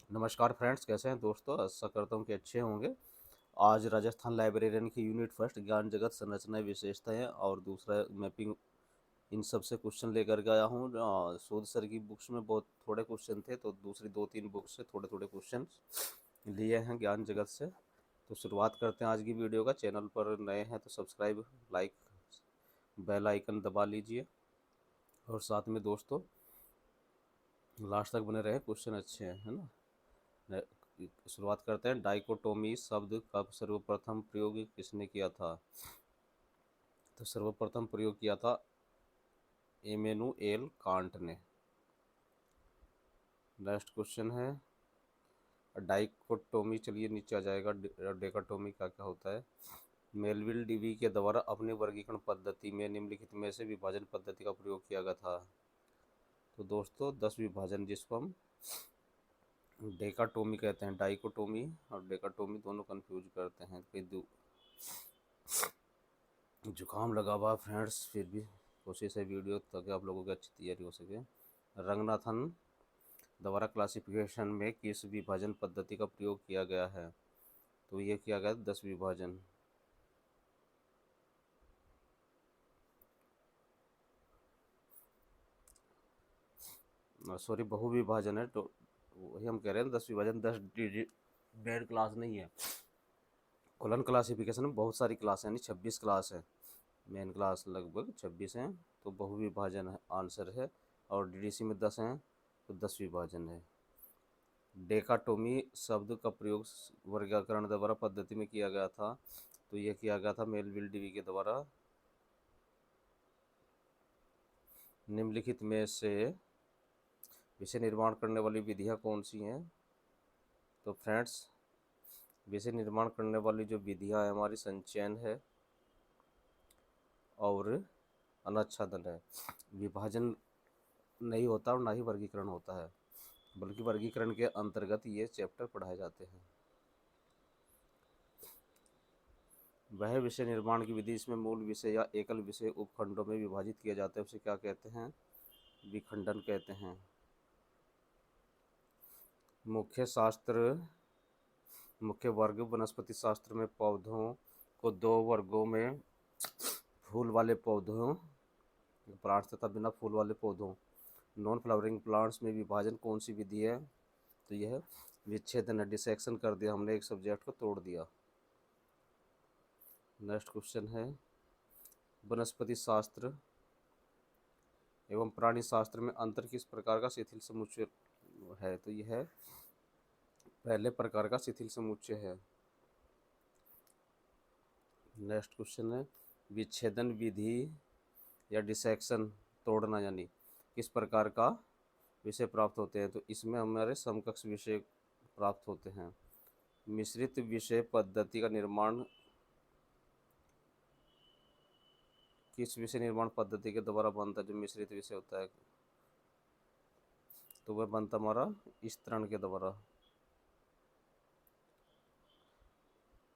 नमस्कार फ्रेंड्स, कैसे हैं दोस्तों? आशा करता हूँ कि अच्छे होंगे। आज राजस्थान लाइब्रेरियन की यूनिट फर्स्ट ज्ञान जगत संरचना विशेषताएं और दूसरा मैपिंग, इन सब से क्वेश्चन लेकर के आया हूँ। शोध सर की बुक्स में बहुत थोड़े क्वेश्चन थे, तो दूसरी दो तीन बुक्स से थोड़े थोड़े क्वेश्चन लिए हैं ज्ञान जगत से। तो शुरुआत करते हैं आज की वीडियो का। चैनल पर नए हैं तो सब्सक्राइब, लाइक, बेल आइकन दबा लीजिए। और साथ में दोस्तों लास्ट तक बने रहे, क्वेश्चन अच्छे हैं, है ना। शुरुआत करते हैं। डाइकोटोमी शब्द का सर्वप्रथम प्रयोग किसने किया था? तो सर्वप्रथम प्रयोग किया था इमैनुएल कांट ने। नेक्स्ट क्वेश्चन है डाइकोटोमी। चलिए नीचे आ जाएगा। डेकाटोमी क्या क्या होता है? मेलविल डीवी के द्वारा अपनी वर्गीकरण पद्धति में निम्नलिखित में से विभाजन पद्धति का प्रयोग किया गया था। तो दोस्तों 10 विभाजन, जिसको हम डेकाटोमी कहते हैं। डाइकोटोमी और डेकाटोमी दोनों कंफ्यूज करते हैं। जुकाम लगा हुआ फ्रेंड्स, फिर भी कोशिश है वीडियो ताकि आप लोगों की अच्छी तैयारी हो सके। रंगनाथन द्वारा क्लासिफिकेशन में किस विभाजन पद्धति का प्रयोग किया गया है? तो ये किया गया 10 विभाजन। सॉरी, बहुविभाजन है। तो वही हम कह रहे हैं 10 विभाजन। 10 डिजिट मेन क्लास नहीं है। कोलन क्लासिफिकेशन में बहुत सारी क्लास है, यानी 26 क्लास है। मेन क्लास लगभग 26 हैं। तो बहुविभाजन है आंसर है। और डीडीसी में 10 हैं, तो 10 विभाजन है। डेकाटोमी शब्द का प्रयोग वर्गीकरण द्वारा पद्धति में किया गया था। तो यह किया गया था मेलविल डीवी के द्वारा। निम्नलिखित में से विषय निर्माण करने वाली विधियां कौन सी हैं? तो फ्रेंड्स, विषय निर्माण करने वाली जो विधियां है हमारी, संचयन है और अनाच्छादन है। विभाजन नहीं होता और ना ही वर्गीकरण होता है, बल्कि वर्गीकरण के अंतर्गत ये चैप्टर पढ़ाए जाते हैं। वह विषय निर्माण की विधि इसमें मूल विषय या एकल विषय उपखंडों में विभाजित किया जाता है, उसे क्या कहते हैं? विखंडन कहते हैं। मुख्य शास्त्र, मुख्य वर्ग वनस्पति शास्त्र में पौधों को दो वर्गों में, फूल वाले पौधों, प्लांट्स तथा बिना फूल वाले पौधों, नॉन फ्लावरिंग प्लांट्स में विभाजन कौन सी विधि है? तो यह विच्छेदन है। डिसेक्शन कर दिया हमने, एक सब्जेक्ट को तोड़ दिया। नेक्स्ट क्वेश्चन है वनस्पति शास्त्र एवं प्राणी शास्त्र में अंतर किस प्रकार का शिथिल समुच्चय है? तो यह है पहले प्रकार का शिथिल समुच्चय है। नेक्स्ट क्वेश्चन है विच्छेदन विधि या डिसेक्शन, तोड़ना, यानी किस प्रकार का विषय प्राप्त होते हैं? तो इसमें हमारे समकक्ष विषय प्राप्त होते हैं। मिश्रित विषय पद्धति का निर्माण किस विषय निर्माण पद्धति के द्वारा बनता है? जो मिश्रित विषय होता है तो वह बनता हमारा स्तरण के द्वारा।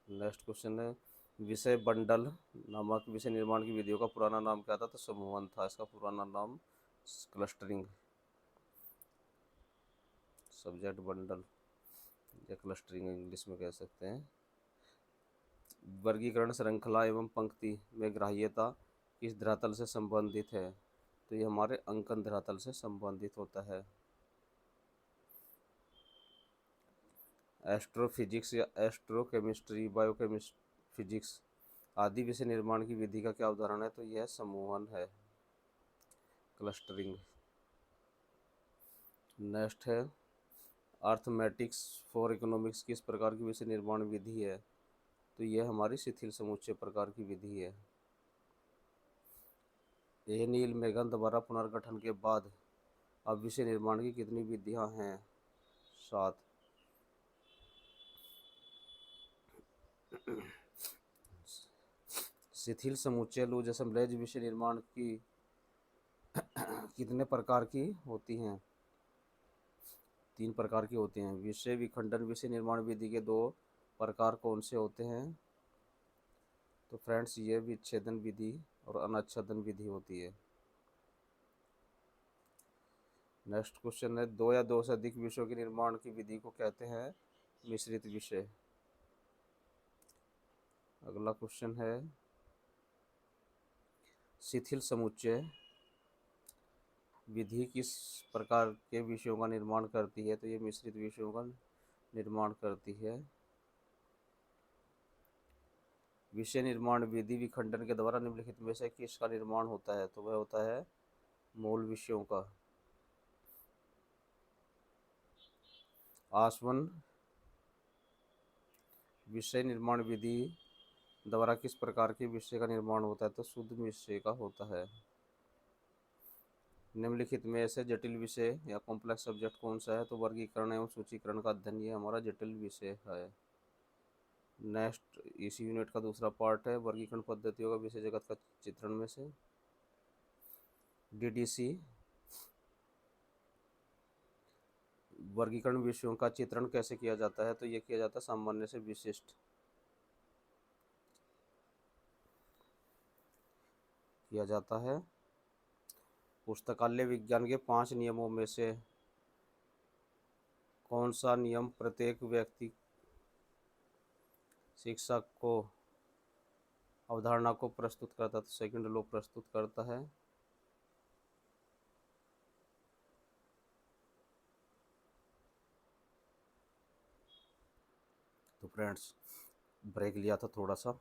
नेक्स्ट क्वेश्चन है विषय बंडल नामक विषय निर्माण की विधियों का पुराना नाम क्या था? तो समूहन था। इसका पुराना नाम क्लस्टरिंग, सब्जेक्ट बंडल या क्लस्टरिंग इंग्लिश में कह सकते हैं। वर्गीकरण श्रृंखला एवं पंक्ति में ग्राह्यता किस धरातल से संबंधित है? तो ये हमारे अंकन धरातल से संबंधित होता है। एस्ट्रोफिजिक्स या एस्ट्रोकेमिस्ट्री, बायोकेमिस्ट्री, आदि विषय निर्माण की विधि का क्या उदाहरण है? तो यह समूहन है, क्लस्टरिंग। नेक्स्ट है अर्थमेटिक्स फॉर इकोनॉमिक्स किस प्रकार की विषय निर्माण विधि है? तो यह हमारी शिथिल समुच्चय प्रकार की विधि है। यह नील मेघन द्वारा पुनर्गठन के बाद अब विषय निर्माण की कितनी विधियां हैं? 7। शिथिल समुच्चय लूज असम्बलेज विषय निर्माण की कितने प्रकार की होती हैं? 3 प्रकार की होती हैं। विषय विखंडन विषय निर्माण विधि के 2 प्रकार कौन से होते हैं? तो फ्रेंड्स ये विच्छेदन विधि और अनाच्छादन विधि होती है। नेक्स्ट क्वेश्चन है, दो या दो से अधिक विषयों के निर्माण की विधि को कहते हैं मिश्रित विषय। अगला क्वेश्चन है, शिथिल समुच्चय विधि किस प्रकार के विषयों का निर्माण करती है? तो ये मिश्रित विषयों का निर्माण करती है। विषय निर्माण विधि विखंडन के द्वारा निम्नलिखित में से किसका निर्माण होता है? तो वह होता है मूल विषयों का। आसवन विषय निर्माण विधि द्वारा किस प्रकार के विषय का निर्माण होता है? तो शुद्ध विषय का होता है। निम्नलिखित में से जटिल विषय या कॉम्प्लेक्स सब्जेक्ट कौन सा है? तो वर्गीकरण एवं सूचीकरण का अध्ययन ये हमारा जटिल विषय है। नेक्स्ट इस यूनिट का दूसरा पार्ट है वर्गीकरण पद्धतियों का विषय जगत का चित्रण में से। डीडीसी वर्गीकरण विषयों का चित्रण कैसे किया जाता है? तो ये किया जाता है सामान्य से विशिष्ट किया जाता है। पुस्तकालय विज्ञान के 5 नियमों में से कौन सा नियम प्रत्येक व्यक्ति शिक्षक को अवधारणा को प्रस्तुत करता है? तो सेकंड लॉ प्रस्तुत करता है। तो फ्रेंड्स ब्रेक लिया था थोड़ा सा,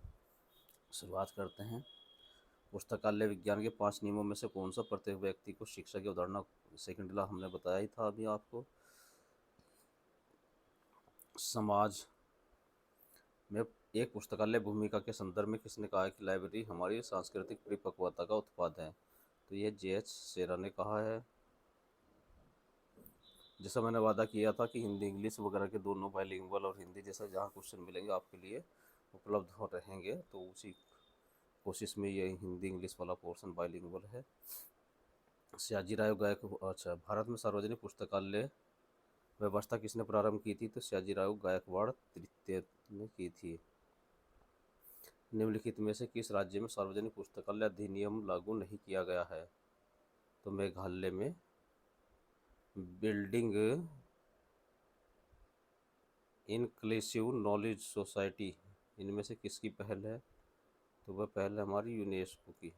शुरुआत करते हैं। पुस्तकालय विज्ञान के 5 नियमों में से कौन सा प्रत्येक व्यक्ति को शिक्षा की अवधारणा, सेकंड लॉ हमने बताया ही था अभी आपको। समाज में एक पुस्तकालय भूमिका के संदर्भ में किसने कहा है कि लाइब्रेरी हमारी सांस्कृतिक परिपक्वता का उत्पाद है? तो ये जे.एच. सेरा ने कहा है। जैसा मैंने वादा किया था कि हिंदी इंग्लिश वगैरह के दोनों बाइलिंगुअल और हिंदी जैसा जहाँ क्वेश्चन मिलेंगे आपके लिए उपलब्ध हो रहेंगे, तो उसी कोशिश में ये हिंदी इंग्लिश वाला पोर्शन बाइलिंगुअल है। सयाजी राव गायकवाड़, अच्छा, भारत में सार्वजनिक पुस्तकालय व्यवस्था किसने प्रारंभ की थी? तो सयाजी राव गायकवाड़ तृतीय ने की थी। निम्नलिखित में से किस राज्य में सार्वजनिक पुस्तकालय अधिनियम लागू नहीं किया गया है? तो मेघालय में बिल्डिंग इनक्लूसिव नॉलेज सोसाइटी इनमें से किसकी पहल है? तो वह पहल है हमारी यूनेस्को की।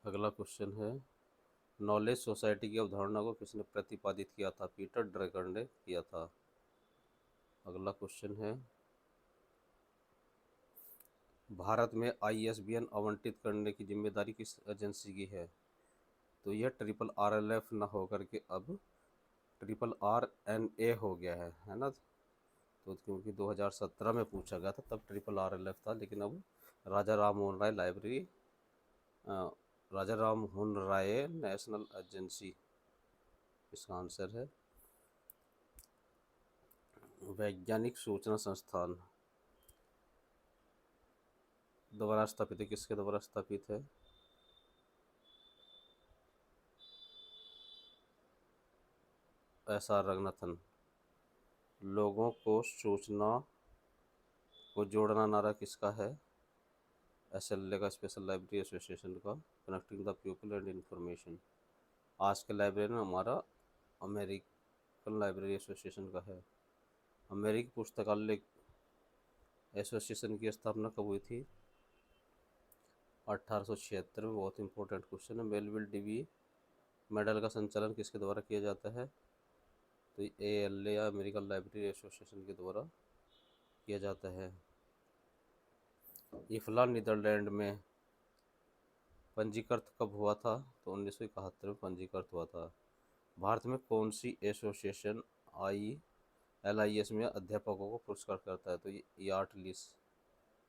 अगला क्वेश्चन है, नॉलेज सोसाइटी की अवधारणा को किसने प्रतिपादित किया था? पीटर ड्रैगर ने किया था। अगला क्वेश्चन है, भारत में ISBN आवंटित करने की जिम्मेदारी किस एजेंसी की है? तो यह RRF ना होकर के अब RRNA हो गया है ना। तो क्योंकि 2017 में पूछा गया था तब RRF था, लेकिन अब राजा राम मोहन राय लाइब्रेरी राजा राम मोहन राय नेशनल एजेंसी इसका आंसर है। वैज्ञानिक सूचना संस्थान द्वारा स्थापित है, किसके द्वारा स्थापित है? SR रंगनाथन। लोगों को सूचना को जोड़ना नारा किसका है? SLA का, स्पेशल लाइब्रेरी एसोसिएशन का, connecting the people and information. आज के लाइब्रेरियन हमारा अमेरिकन लाइब्रेरी एसोसिएशन का है। अमेरिकी पुस्तकालय एसोसिएशन की स्थापना कब हुई थी? 1876 में। बहुत इंपॉर्टेंट क्वेश्चन है। मेलविल डीवी मेडल का संचालन किसके द्वारा किया जाता है? तो ALA या अमेरिकन लाइब्रेरी एसोसिएशन के द्वारा किया जाता है। इफला नीदरलैंड में पंजीकृत कब हुआ था? तो 1971 में पंजीकृत हुआ था। भारत में कौन सी एसोसिएशन LIS में अध्यापकों को पुरस्कार करता है? तो ये यार्ड लिस,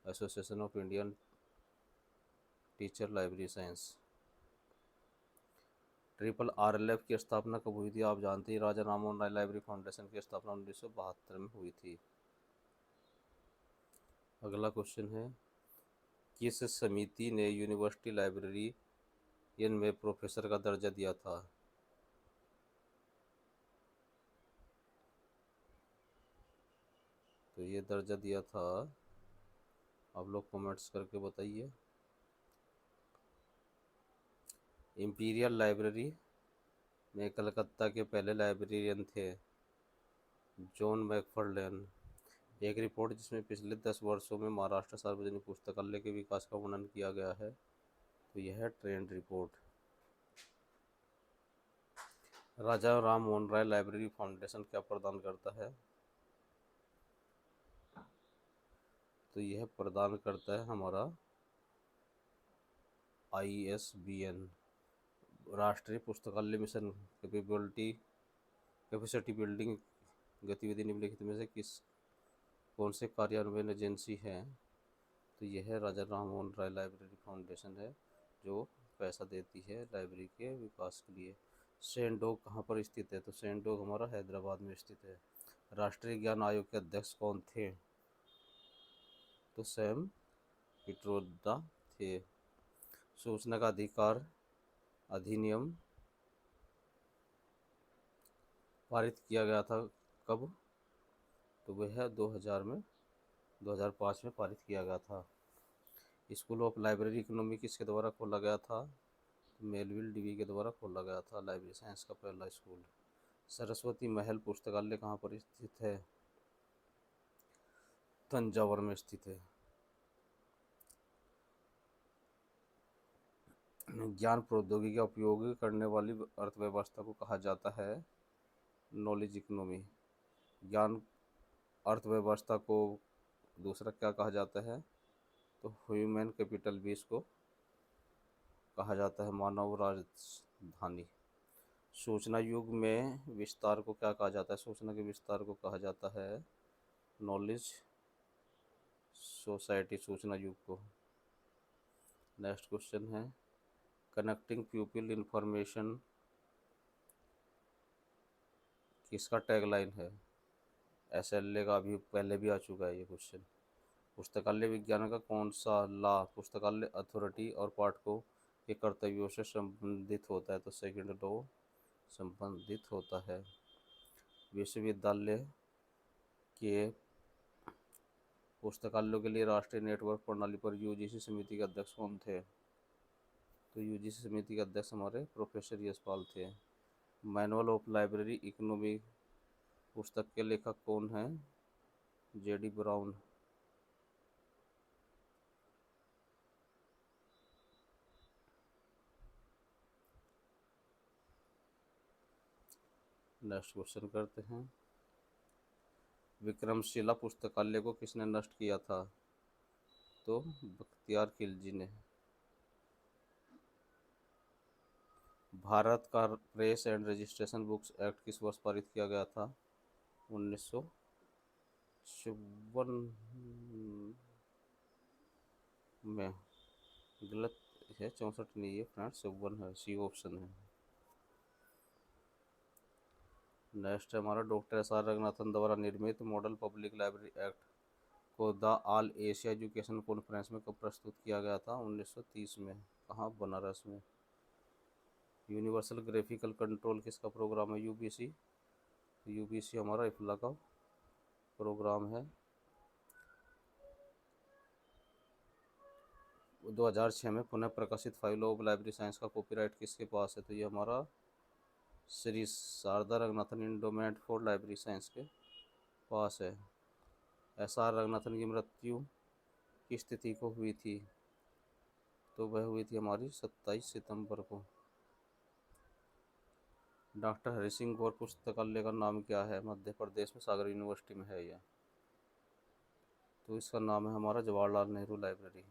association of Indian teacher library science. RRLF की स्थापना कब हुई थी? आप जानते हैं, राजा राम मोहन राय लाइब्रेरी फाउंडेशन की स्थापना 1972 में हुई थी। अगला क्वेश्चन है, किस समिति ने यूनिवर्सिटी लाइब्रेरियन में प्रोफेसर का दर्जा दिया था? तो ये दर्जा दिया था, आप लोग कमेंट्स करके बताइए। इंपीरियल लाइब्रेरी में कलकत्ता के पहले लाइब्रेरियन थे? John McFarlane. एक रिपोर्ट जिसमें पिछले 10 वर्षों में महाराष्ट्र सार्वजनिक पुस्तकालय के विकास का वर्णन किया गया है, तो यह है ट्रेंड रिपोर्ट। राजा राम मोहन राय लाइब्रेरी फाउंडेशन क्या प्रदान करता है? तो यह प्रदान करता है हमारा ISBN। राष्ट्रीय पुस्तकालय मिशन कैपेसिटी बिल्डिंग गतिविधि निम्नलिखित में से कौन से कार्यान्वयन एजेंसी है? तो यह है राजा राम मोहन राय लाइब्रेरी फाउंडेशन है, जो पैसा देती है लाइब्रेरी के विकास के लिए। सेंट डॉग कहाँ पर स्थित है? तो सेंट डॉग हमारा हैदराबाद में स्थित है। राष्ट्रीय ज्ञान आयोग के अध्यक्ष कौन थे? तो सैम पित्रोदा थे। सूचना का अधिकार अधिनियम पारित किया गया था कब? तो वह 2005 में पारित किया गया था। स्कूल ऑफ लाइब्रेरी इकोनॉमी किसके द्वारा खोला गया था? तो मेलविल डीवी के द्वारा खोला गया था लाइब्रेरी साइंस का पहला स्कूल। सरस्वती महल पुस्तकालय कहाँ पर स्थित है? तंजावर में स्थित है। ज्ञान प्रौद्योगिकी का उपयोग करने वाली अर्थव्यवस्था को कहा जाता है नॉलेज इकोनॉमी। ज्ञान अर्थव्यवस्था को दूसरा क्या कहा जाता है? तो ह्यूमन कैपिटल भी इसको कहा जाता है, मानव राजधानी। सूचना युग में विस्तार को क्या कहा जाता है? सूचना के विस्तार को कहा जाता है नॉलेज सोसाइटी, सूचना युग को। नेक्स्ट क्वेश्चन है कनेक्टिंग पीपल इंफॉर्मेशन किसका टैगलाइन है? SLA का अभी पहले भी आ चुका है ये क्वेश्चन। पुस्तकालय विज्ञान का कौन सा ला पुस्तकालय अथॉरिटी और पाठकों के कर्तव्यों से संबंधित होता है? तो सेकंड लॉ संबंधित होता है। विश्वविद्यालय के पुस्तकालयों के लिए राष्ट्रीय नेटवर्क प्रणाली पर UGC समिति के अध्यक्ष कौन थे? तो UGC समिति के अध्यक्ष हमारे प्रोफेसर यशपाल थे। मैनुअल ऑफ लाइब्रेरी इकोनॉमी पुस्तक के लेखक कौन हैं? JD brown. नेक्स्ट क्वेश्चन करते हैं विक्रमशिला पुस्तकालय को किसने नष्ट किया था? तो बख्तियार खिलजी ने। भारत का press and registration books act किस वर्ष पारित किया गया था? 1954 में। गलत है, 64 नहीं है फ्रेंड्स, 54 है, सी ऑप्शन है। नेक्स्ट है हमारा डॉक्टर SR रंगनाथन द्वारा निर्मित मॉडल पब्लिक लाइब्रेरी एक्ट को the all Asia education conference में कब प्रस्तुत किया गया था? 1930 में। कहाँ? बनारस में। यूनिवर्सल ग्राफिकल कंट्रोल किसका प्रोग्राम है? UBC हमारा इफला का प्रोग्राम है। 2006 में पुनः प्रकाशित फाइल ऑफ लाइब्रेरी साइंस का कॉपीराइट किसके पास है? तो ये हमारा Shri Sarada Ranganathan endowment for library science के पास है। SR रंगनाथन की मृत्यु किस तिथि को हुई थी? तो वह हुई थी हमारी 27 सितंबर को। डॉक्टर हरि सिंह गौर पुस्तकालय का नाम क्या है? मध्य प्रदेश में सागर यूनिवर्सिटी में है यह। तो इसका नाम है हमारा जवाहरलाल नेहरू लाइब्रेरी।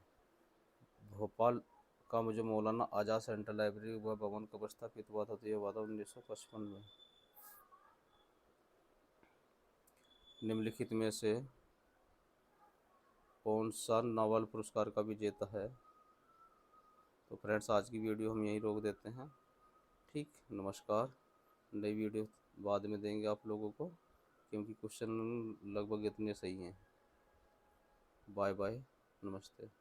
भोपाल का जो मौलाना आज़ाद सेंट्रल लाइब्रेरी व भवन कब स्थापित हुआ था? तो यह हुआ था 1955 में। निम्नलिखित में से कौन सा नोबेल पुरस्कार का विजेता है? तो फ्रेंड्स आज की वीडियो हम यहीं रोक देते हैं। ठीक, नमस्कार। नई वीडियो बाद में देंगे आप लोगों को, क्योंकि क्वेश्चन लगभग इतने सही हैं। बाय बाय, नमस्ते।